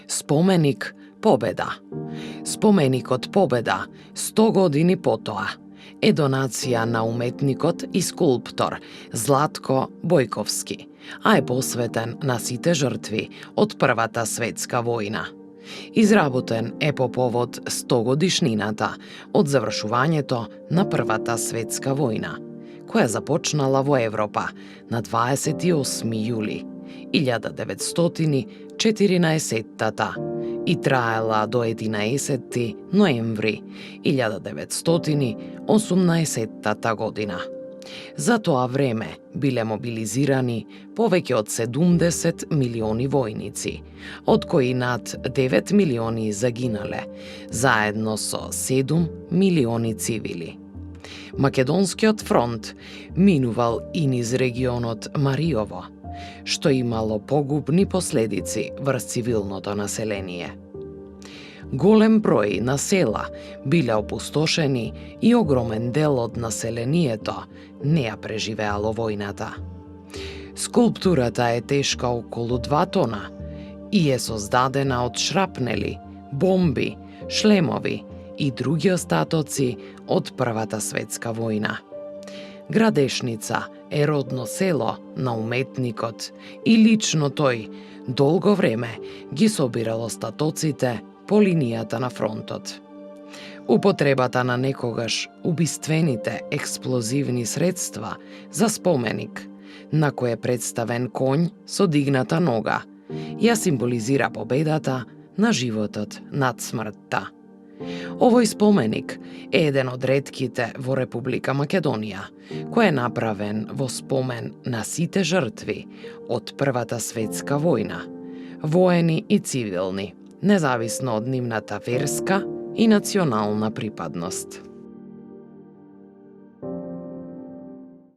Spomenik Победа. Spomenikот Победа 100 години потоа е донација на уметникот и скулптор Златко Бојковски, а е посветен на сите жртви од Првата светска војна. Изработен е по повод 100 годишнината од завршувањето на Првата светска војна, која започнала во Европа на 28 јули 1914 и траела до 11 ноември 1918 година. За тоа време биле мобилизирани повеќе од 70 милиони војници, од кои над 9 милиони загинале, заедно со 7 милиони цивили. Македонскиот фронт минувал и низ регионот Мариово, што имало погубни последици врз цивилното население. Голем број на села биле опустошени и огромен дел од населението не ја преживеало војната. Скулптурата е тешка околу 2 тона и е создадена од шрапнели, бомби, шлемови и други остатоци од Првата светска војна. Градешница е родно село на уметникот и лично тој долго време ги собирал остатоците по линијата на фронтот. Употребата на некогаш убиствените експлозивни средства за споменик, на кој е представен конј со дигната нога, ја символизира победата на животот над смртта. Овој споменик е еден од ретките во Република Македонија, кој е направен во спомен на сите жртви од Првата светска војна, воени и цивилни, независно од нивната верска и национална припадност.